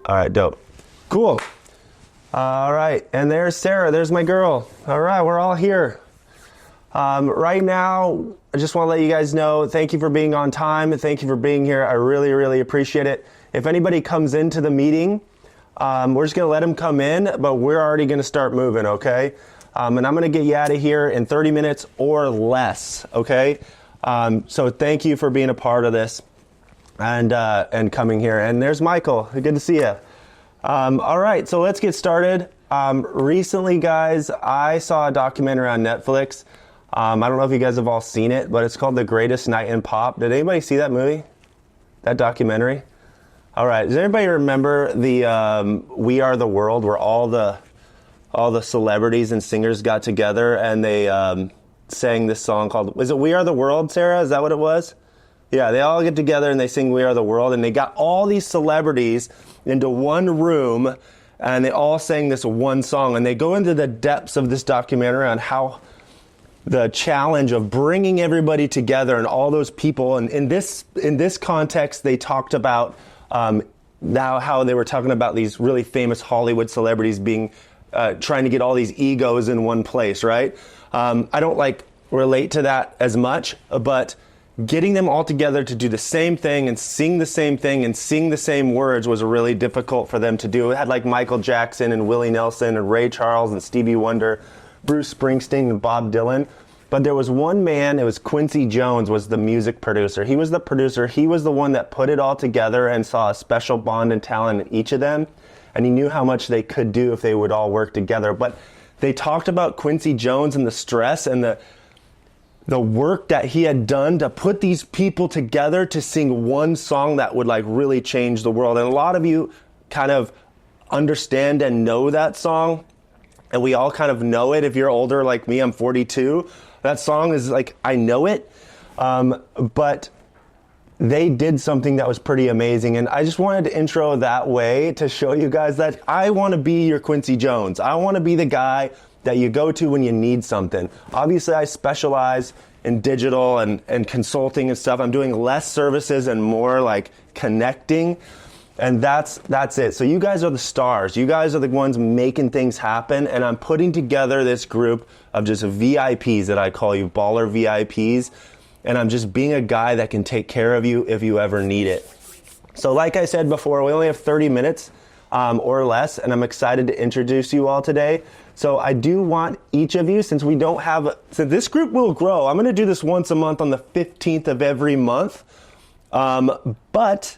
All right, dope. Cool. All right, and there's Sarah. There's my girl. All right, we're all here. Right now, I just want to let you guys know, thank you for being on time. Thank you for being here. I really, really appreciate it. If anybody comes into the meeting, we're just going to let them come in, but we're already going to start moving, okay? And I'm going to get you out of here in 30 minutes or less, okay? So thank you for being a part of this and coming here. And there's Michael. Good to see you. All right, so let's get started. Recently, guys, I saw a documentary on Netflix. I don't know if you guys have all seen it, but it's called The Greatest Night in Pop. Did anybody see that movie? That documentary? All right. Does anybody remember the We Are the World, where all the celebrities and singers got together and they sang this song called, was it We Are the World, Sarah? Is that what it was? Yeah, they all get together and they sing We Are the World, and they got all these celebrities into one room and they all sang this one song, and they go into the depths of this documentary on how the challenge of bringing everybody together and all those people. And in this context, they talked about now how they were talking about these really famous Hollywood celebrities being trying to get all these egos in one place, right? I don't relate to that as much, but getting them all together to do the same thing and sing the same thing and sing the same words was really difficult for them to do. It had like Michael Jackson and Willie Nelson and Ray Charles and Stevie Wonder, Bruce Springsteen and Bob Dylan. But there was one man, it was Quincy Jones, was the music producer. He was the producer. He was the one that put it all together and saw a special bond and talent in each of them. And he knew how much they could do if they would all work together. But they talked about Quincy Jones and the stress and the work that he had done to put these people together to sing one song that would really change the world. And a lot of you kind of understand and know that song. And we all kind of know it. If you're older like me, I'm 42. That song is I know it. But they did something that was pretty amazing. And I just wanted to intro that way to show you guys that I want to be your Quincy Jones. I want to be the guy that you go to when you need something. Obviously, I specialize in digital and consulting and stuff. I'm doing less services and more connecting. And that's it. So you guys are the stars. You guys are the ones making things happen. And I'm putting together this group of just VIPs that I call you, Bahlr VIPs. And I'm just being a guy that can take care of you if you ever need it. So like I said before, we only have 30 minutes or less. And I'm excited to introduce you all today. So I do want each of you, since this group will grow. I'm going to do this once a month on the 15th of every month. But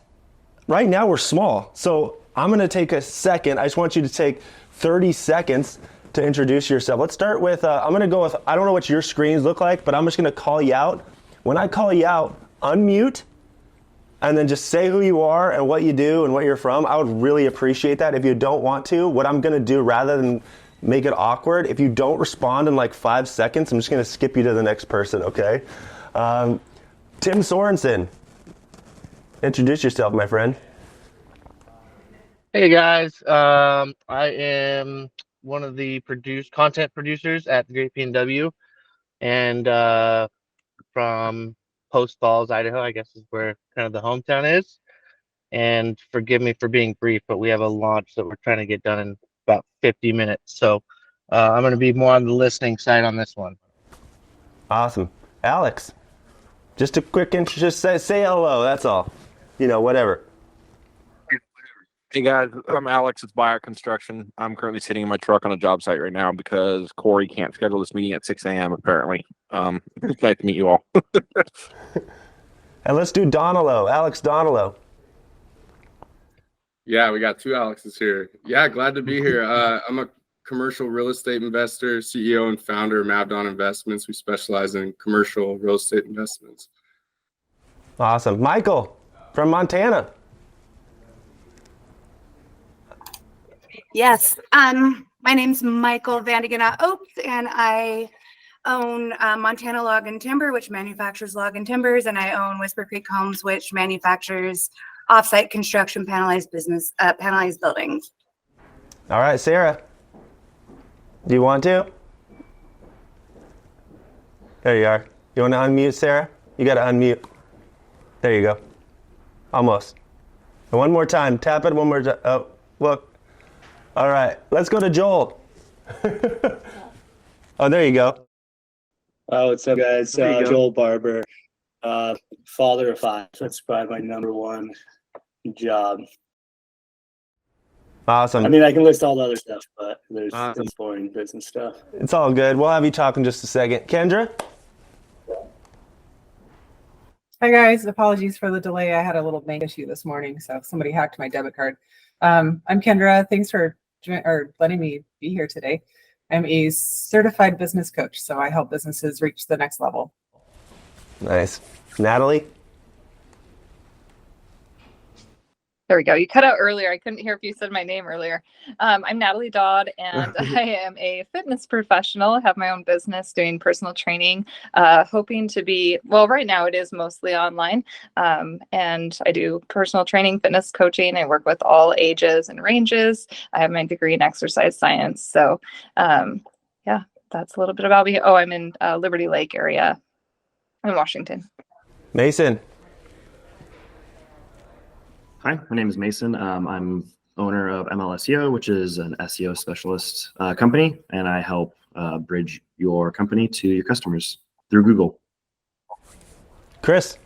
right now we're small, so I'm going to take a second. I just want you to take 30 seconds to introduce yourself. Let's start with, I'm going to go with, I don't know what your screens look like, but I'm just going to call you out. When I call you out, unmute, and then just say who you are and what you do and what you're from. I would really appreciate that. If you don't want to, what I'm going to do, rather than make it awkward, if you don't respond in 5 seconds, I'm just going to skip you to the next person, okay? Tim Sorensen. Introduce yourself, my friend. Hey guys, I am one of the content producers at the Great PNW, and from Post Falls, Idaho, I guess is where kind of the hometown is. And forgive me for being brief, but we have a launch that we're trying to get done in about 50 minutes. So I'm going to be more on the listening side on this one. Awesome. Alex, just a quick intro, just say hello, that's all. Whatever. Hey guys, I'm Alex. It's Bahlr Construction. I'm currently sitting in my truck on a job site right now because Corey can't schedule this meeting at 6 a.m. apparently. It's nice to meet you all. And let's do Donnolo, Alex Donnolo. Yeah, we got two Alexes here. Yeah, glad to be here. I'm a commercial real estate investor, CEO and founder of Mavdon Investments. We specialize in commercial real estate investments. Awesome. Michael from Montana. Yes. My name's Michael Vandegenat Oaks, and I own Montana Log and Timber, which manufactures log and timbers, and I own Whisper Creek Homes, which manufactures offsite construction panelized buildings. All right, Sarah. Do you want to? There you are. You want to unmute, Sarah? You got to unmute. There you go. Almost. And one more time. Tap it one more time. Oh, Look. All right, let's go to Joel. Oh, there you go. What's up, guys? There you go. Joel Barbour, father of 5. That's probably my number one job. Awesome. I mean, I can list all the other stuff, but there's Awesome. some boring bits and stuff. It's all good. We'll have you talk in just a second. Kendra? Hi guys, apologies for the delay. I had a little bank issue this morning, so somebody hacked my debit card. I'm Kendra. Thanks for letting me be here today. I'm a certified business coach, so I help businesses reach the next level. Nice. Natalie? There we go. You cut out earlier. I couldn't hear if you said my name earlier. I'm Natalie Dodd, and I am a fitness professional. I have my own business doing personal training, hoping to be, well, right now it is mostly online. And I do personal training, fitness coaching. I work with all ages and ranges. I have my degree in exercise science. So yeah, that's a little bit about me. Oh, I'm in Liberty Lake area in Washington. Mason? Hi, my name is Mason. I'm owner of MLSEO, which is an SEO specialist company, and I help bridge your company to your customers through Google. Chris?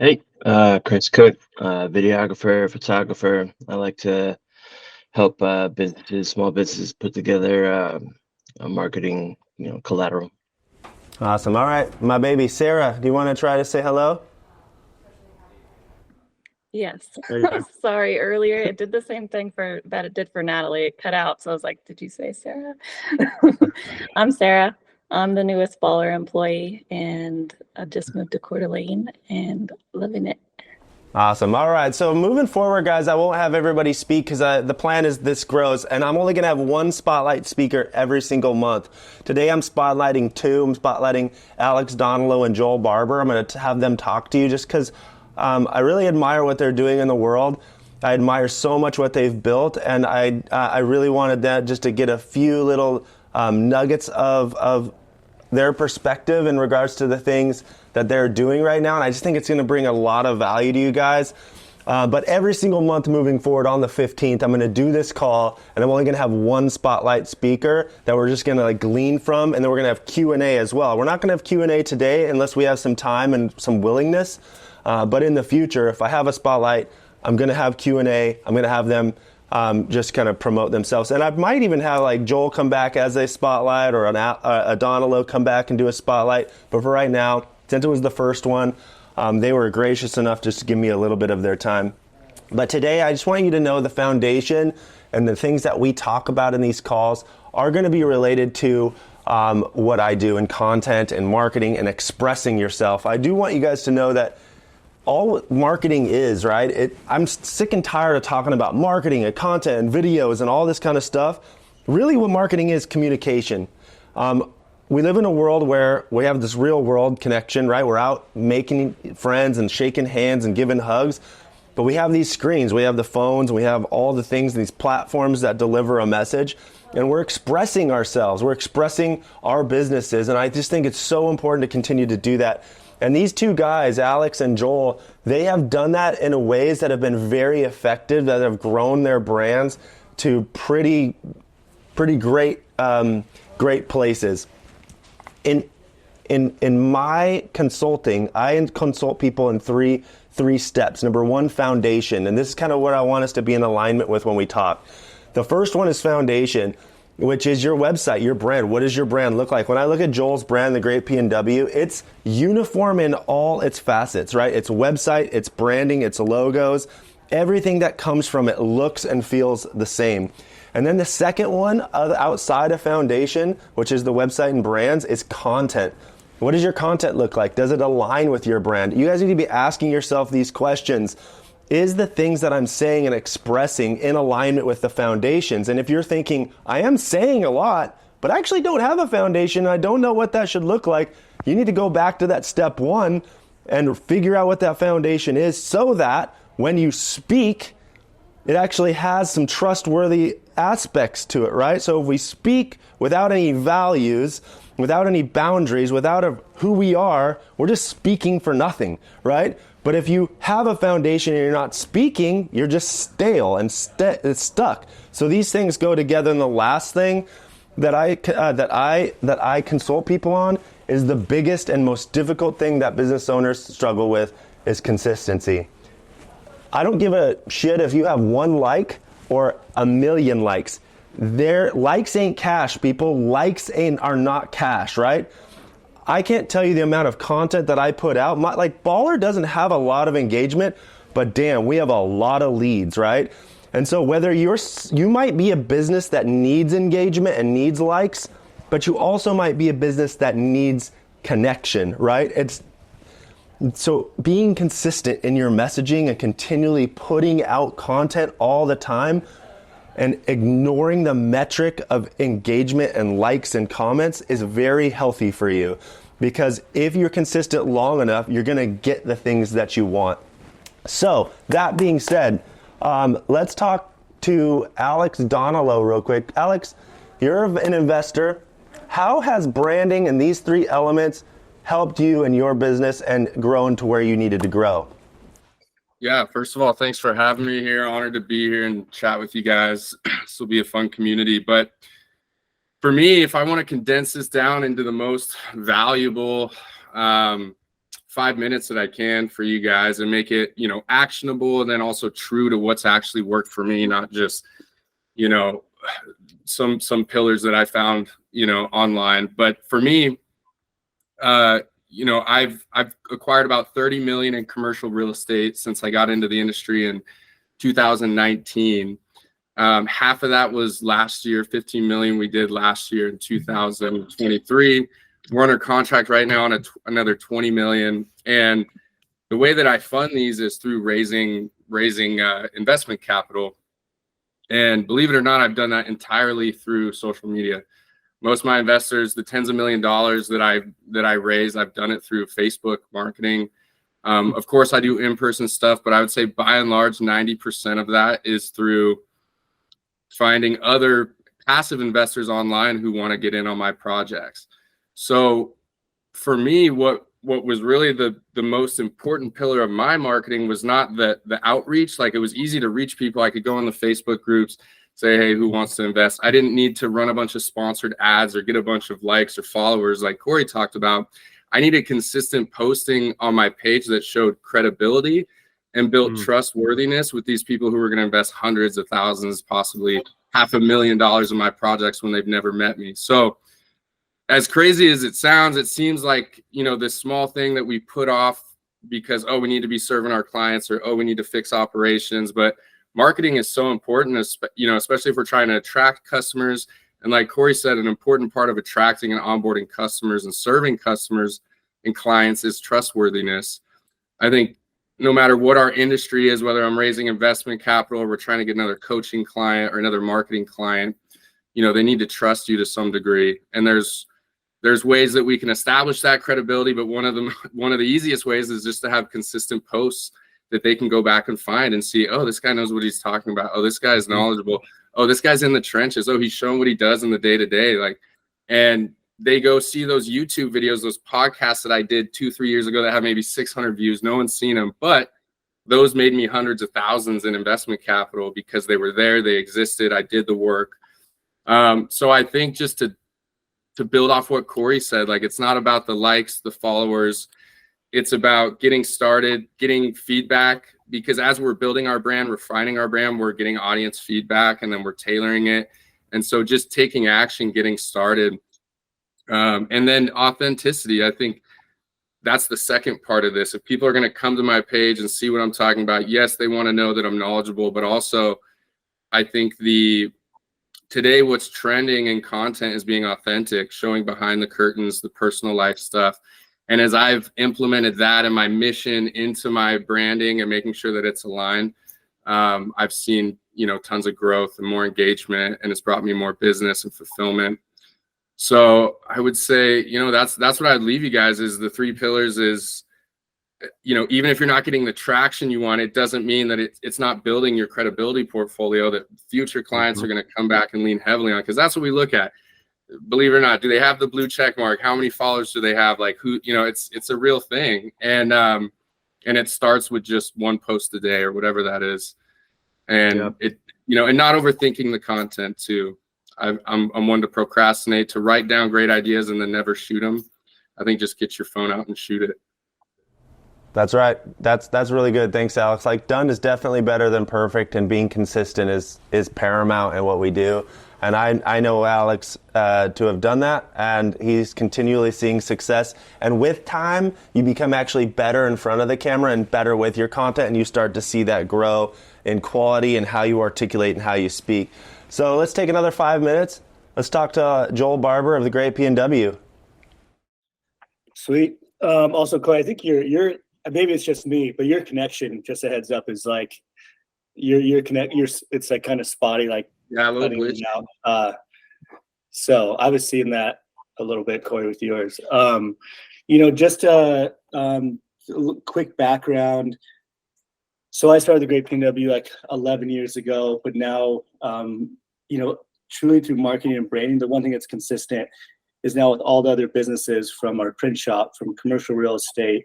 Hey, Chris Cook, videographer, photographer. I like to help businesses, small businesses, put together a marketing, collateral. Awesome. All right, my baby Sarah, do you want to try to say hello? Yes. Sorry, earlier it did the same thing that it did for Natalie. It cut out. So I was like, did you say Sarah? I'm Sarah. I'm the newest Bahlr employee, and I just moved to Coeur d'Alene and loving it. Awesome. All right. So moving forward, guys, I won't have everybody speak because the plan is this grows, and I'm only going to have one spotlight speaker every single month. Today, I'm spotlighting 2. I'm spotlighting Alex Donnolo and Joel Barbour. I'm going to have them talk to you just because I really admire what they're doing in the world. I admire so much what they've built, and I really wanted that just to get a few little nuggets of their perspective in regards to the things that they're doing right now, and I just think it's going to bring a lot of value to you guys. But every single month moving forward on the 15th, I'm going to do this call, and I'm only going to have one spotlight speaker that we're just going to glean from, and then we're going to have Q&A as well. We're not going to have Q&A today unless we have some time and some willingness. But in the future, if I have a spotlight, I'm going to have Q&A. I'm going to have them just kind of promote themselves. And I might even have Joel come back as a spotlight, or a Donnolo come back and do a spotlight. But for right now, since it was the first one, they were gracious enough just to give me a little bit of their time. But today, I just want you to know the foundation and the things that we talk about in these calls are going to be related to what I do in content and marketing and expressing yourself. I do want you guys to know that all marketing is, right? I'm sick and tired of talking about marketing and content and videos and all this kind of stuff. Really what marketing is communication. We live in a world where we have this real world connection, right? We're out making friends and shaking hands and giving hugs, but we have these screens, we have the phones, we have all the things, these platforms that deliver a message, and we're expressing ourselves, we're expressing our businesses, and I just think it's so important to continue to do that. And these 2 guys, Alex and Joel, they have done that in ways that have been very effective, that have grown their brands to pretty great great places. In my consulting, I consult people in three steps. Number 1, foundation, and this is kind of what I want us to be in alignment with when we talk. The first one is foundation, which is your website, your brand. What does your brand look like? When I look at Joel's brand, the Great P&W, it's uniform in all its facets, right? It's website, it's branding, it's logos. Everything that comes from it looks and feels the same. And then the second one, outside of foundation, which is the website and brands, is content. What does your content look like? Does it align with your brand? You guys need to be asking yourself these questions. Is the things that I'm saying and expressing in alignment with the foundations? And if you're thinking, I am saying a lot, but I actually don't have a foundation, I don't know what that should look like, you need to go back to that step 1 and figure out what that foundation is, so that when you speak, it actually has some trustworthy aspects to it, right? So if we speak without any values, without any boundaries, without who we are, we're just speaking for nothing, right? But if you have a foundation and you're not speaking, you're just stale and it's stuck. So these things go together. And the last thing that I consult people on is the biggest and most difficult thing that business owners struggle with is consistency. I don't give a shit if you have 1 like or 1,000,000 likes. Their likes ain't cash, people. Likes are not cash, right? I can't tell you the amount of content that I put out. Like Bahlr doesn't have a lot of engagement, but damn, we have a lot of leads, right? And so whether you might be a business that needs engagement and needs likes, but you also might be a business that needs connection, right? So being consistent in your messaging and continually putting out content all the time and ignoring the metric of engagement and likes and comments is very healthy for you, because if you're consistent long enough, you're gonna get the things that you want. So that being said, let's talk to Alex Donnolo real quick. Alex, you're an investor. How has branding and these 3 elements helped you in your business and grown to where you needed to grow? Yeah, first of all, thanks for having me here. Honored to be here and chat with you guys. This will be a fun community. But for me, if I want to condense this down into the most valuable 5 minutes that I can for you guys and make it, actionable, and then also true to what's actually worked for me, not just, some pillars that I found, online. But for me, I've acquired about 30 million in commercial real estate since I got into the industry in 2019. Half of that was last year, 15 million we did last year in 2023. We're under contract right now on another 20 million. And the way that I fund these is through raising investment capital. And believe it or not, I've done that entirely through social media. Most of my investors, the tens of $1 million that I raise, I've done it through Facebook marketing. Of course, I do in-person stuff, but I would say by and large, 90% of that is through finding other passive investors online who want to get in on my projects. So for me, what was really the most important pillar of my marketing was not the outreach. Like, it was easy to reach people. I could go on the Facebook groups, say, hey, who wants to invest? I didn't need to run a bunch of sponsored ads or get a bunch of likes or followers like Corey talked about. I needed consistent posting on my page that showed credibility and built trustworthiness with these people who were going to invest hundreds of thousands, possibly $500,000 in my projects when they've never met me. So as crazy as it sounds, it seems like, this small thing that we put off because, we need to be serving our clients, or, we need to fix operations. But marketing is so important, especially if we're trying to attract customers. And like Corey said, an important part of attracting and onboarding customers and serving customers and clients is trustworthiness. I think no matter what our industry is, whether I'm raising investment capital or we're trying to get another coaching client or another marketing client, they need to trust you to some degree. And there's ways that we can establish that credibility, but one of the easiest ways is just to have consistent posts that they can go back and find and see, this guy knows what he's talking about. This guy is knowledgeable. This guy's in the trenches. He's showing what he does in the day-to-day. And they go see those YouTube videos, those podcasts that I did 2-3 years ago that have maybe 600 views. No one's seen them, but those made me hundreds of thousands in investment capital because they were there, they existed, I did the work. So I think just to build off what Corey said, it's not about the likes, the followers. It's about getting started, getting feedback, because as we're building our brand, refining our brand, we're getting audience feedback, and then we're tailoring it. And so just taking action, getting started. And then authenticity. I think that's the second part of this. If people are going to come to my page and see what I'm talking about, yes, they want to know that I'm knowledgeable, but also I think today what's trending in content is being authentic, showing behind the curtains, the personal life stuff. And as I've implemented that and my mission into my branding and making sure that it's aligned, I've seen, tons of growth and more engagement, and it's brought me more business and fulfillment. So I would say, that's what I'd leave you guys is the 3 pillars is, even if you're not getting the traction you want, it doesn't mean that it's not building your credibility portfolio that future clients are going to come back and lean heavily on, because that's what we look at. Believe it or not, do they have the blue check mark? How many followers do they have? Who, it's a real thing. And and it starts with just one post a day or whatever that is. And it, and not overthinking the content too. I'm one to procrastinate, to write down great ideas and then never shoot them. I think just get your phone out and shoot it. That's right. That's really good. Thanks, Alex. Like, done is definitely better than perfect, and being consistent is paramount in what we do. And I know Alex to have done that, and he's continually seeing success. And with time, you become actually better in front of the camera and better with your content, and you start to see that grow in quality and how you articulate and how you speak. So let's take another 5 minutes. Let's talk to Joel Barbour of the Great P&W. Sweet. Also, Corey, I think you're maybe it's just me, but your connection, just a heads up, is like it's like kind of spotty, like a little glitch out. So I was seeing that a little bit, Corey, with yours. Just a quick background. So I started the Great P&W like 11 years ago, but now, truly through marketing and branding, the one thing that's consistent is now with all the other businesses, from our print shop, from commercial real estate,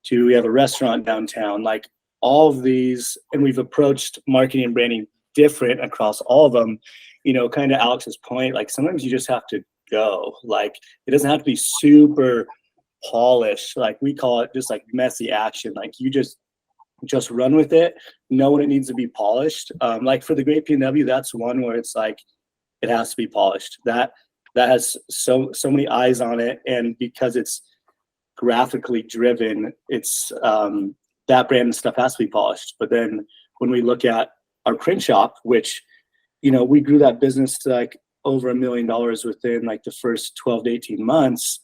to we have a restaurant downtown, like all of these, and we've approached marketing and branding different across all of them. Kind of Alex's point, like sometimes you just have to go. Like it doesn't have to be super polished. Like we call it just like messy action. Like you just run with it, know when it needs to be polished. Like for the Great P&W, that's one where it's like it has to be polished. That has so many eyes on it, and because it's graphically driven, it's that brand and stuff has to be polished. But then when we look at our print shop, which we grew that business to like over $1 million within like the first 12 to 18 months,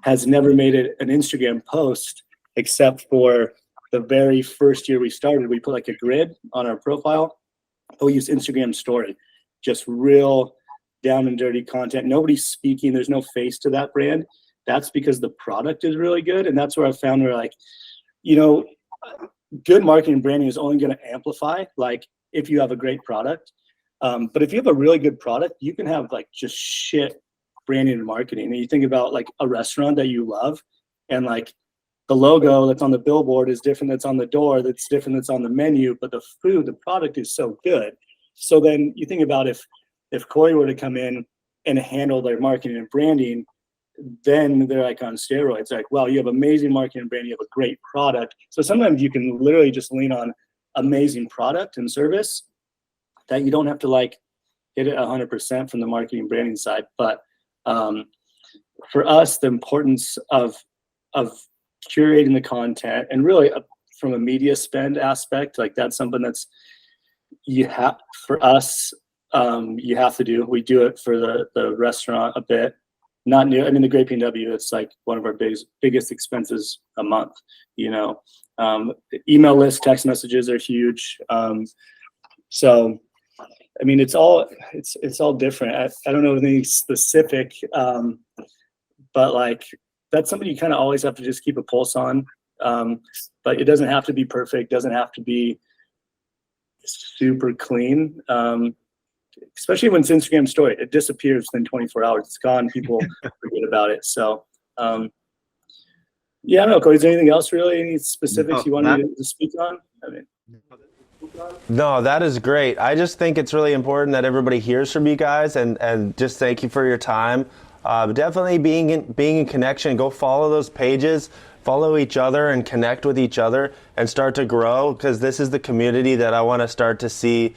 has never made it an Instagram post except for the very first year we started. We put like a grid on our profile. We use Instagram story, just real down and dirty content. Nobody's speaking. There's no face to that brand. That's because the product is really good. And that's where I found we're like, good marketing and branding is only going to amplify like if you have a great product. But if you have a really good product, you can have like just shit branding and marketing. And you think about like a restaurant that you love, and like the logo that's on the billboard is different that's on the door, that's different that's on the menu, but the food, the product is so good. So then you think about if Corey were to come in and handle their marketing and branding, then they're like on steroids. Like, well, you have amazing marketing and branding, you have a great product. So sometimes you can literally just lean on amazing product and service that you don't have to like hit it 100% from the marketing and branding side. But for us, the importance of curating the content, and really from a media spend aspect, like that's something that's for us, you have to do. We do it for the restaurant a bit. Not new. I mean, the Great P&W, it's like one of our biggest expenses a month. Email list, text messages are huge. So, I mean, it's all different. I don't know anything specific, but like that's something you kind of always have to just keep a pulse on. But it doesn't have to be perfect. Doesn't have to be super clean. Especially when it's Instagram story, it disappears within 24 hours. It's gone. People forget about it. So, I don't know, Corey, is there anything else really? Any specifics you wanted to speak on? No, that is great. I just think it's really important that everybody hears from you guys, and just thank you for your time. Definitely being in connection. Go follow those pages, follow each other, and connect with each other, and start to grow, because this is the community that I want to start to see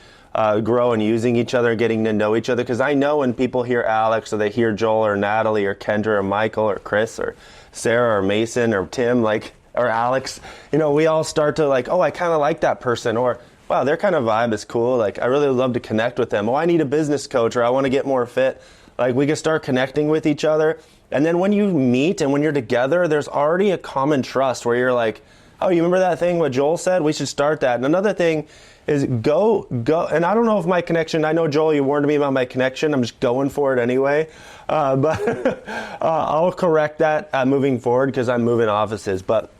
grow, and using each other, getting to know each other. Because I know when people hear Alex, or they hear Joel or Natalie or Kendra or Michael or Chris or Sarah or Mason or Tim, or Alex, we all start to like, oh, I kind of like that person, or wow, their kind of vibe is cool. Like, I really love to connect with them. Oh, I need a business coach, or I want to get more fit. Like, we can start connecting with each other. And then when you meet and when you're together, there's already a common trust where you're like, oh, you remember that thing what Joel said? We should start that. And another thing is go. And I don't know if my connection, I know, Joel, you warned me about my connection. I'm just going for it anyway. But I'll correct that moving forward, because I'm moving offices. But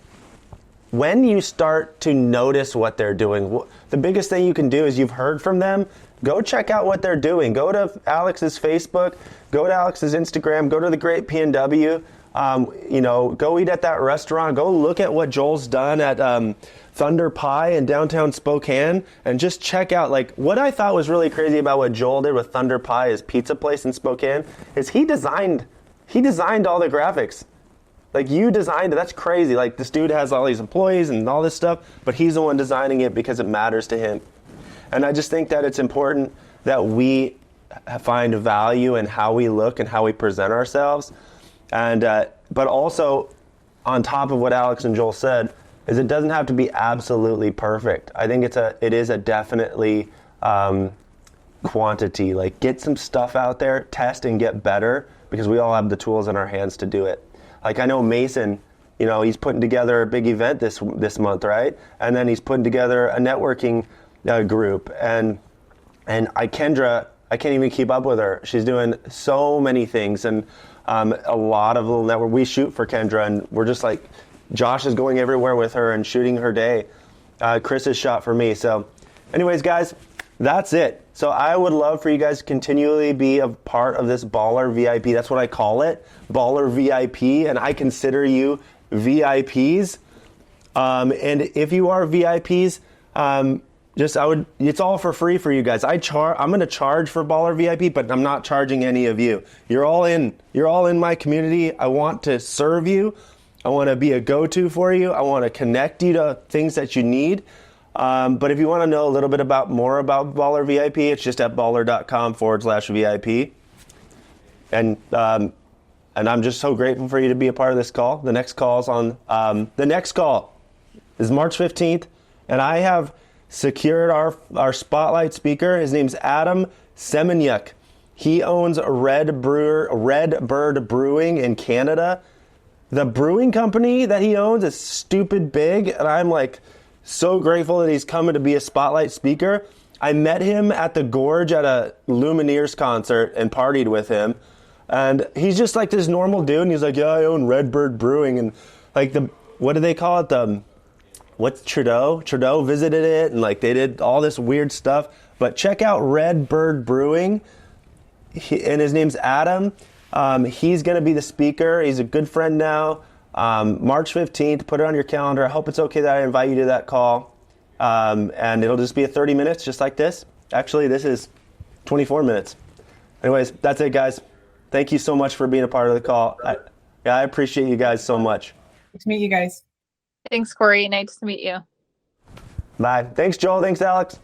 when you start to notice what they're doing, the biggest thing you can do is, you've heard from them, go check out what they're doing. Go to Alex's Facebook, go to Alex's Instagram, go to the Great P&W. You know, go eat at that restaurant. Go look at what Joel's done at Thunder Pie in downtown Spokane, and just check out, like, what I thought was really crazy about what Joel did with Thunder Pie, his pizza place in Spokane, is he designed all the graphics. Like, you designed it. That's crazy. Like, this dude has all these employees and all this stuff, but he's the one designing it because it matters to him. And I just think that it's important that we find value in how we look and how we present ourselves. And but also, on top of what Alex and Joel said, is it doesn't have to be absolutely perfect. I think it is a definitely quantity. Like, get some stuff out there, test and get better, because we all have the tools in our hands to do it. Like, I know Mason, you know, he's putting together a big event this month, right? And then he's putting together a networking group. And Kendra, I can't even keep up with her. She's doing so many things, and a lot of little network. We shoot for Kendra, and we're just like, Josh is going everywhere with her and shooting her day. Chris has shot for me. So anyways, guys, that's it. So I would love for you guys to continually be a part of this Bahlr VIP. That's what I call it, Bahlr VIP, and I consider you VIPs. And if you are VIPs, it's all for free for you guys. I'm going to charge for Bahlr VIP, but I'm not charging any of you. You're all in my community. I want to serve you. I want to be a go-to for you. I want to connect you to things that you need. But if you want to know a little bit more about Bahlr VIP, it's just at bahlr.com/VIP. And I'm just so grateful for you to be a part of this call. The next call is March 15th, and I have secured our spotlight speaker. His name's Adam Semeniuk. He owns Red Bird Brewing in Canada. The brewing company that he owns is stupid big, and I'm like so grateful that he's coming to be a spotlight speaker. I met him at the Gorge at a Lumineers concert and partied with him, and he's just like this normal dude, and he's like, yeah, I own Red Bird Brewing, and like what do they call it, what's Trudeau visited it, and like they did all this weird stuff. But check out Red Bird Brewing, and his name's Adam. He's going to be the speaker. He's a good friend now. March 15th, put it on your calendar. I hope it's okay that I invite you to that call. And it'll just be 30 minutes, just like this. Actually, this is 24 minutes. Anyways, that's it, guys. Thank you so much for being a part of the call. I appreciate you guys so much. Good to meet you guys. Thanks, Corey. Nice to meet you. Bye. Thanks, Joel. Thanks, Alex.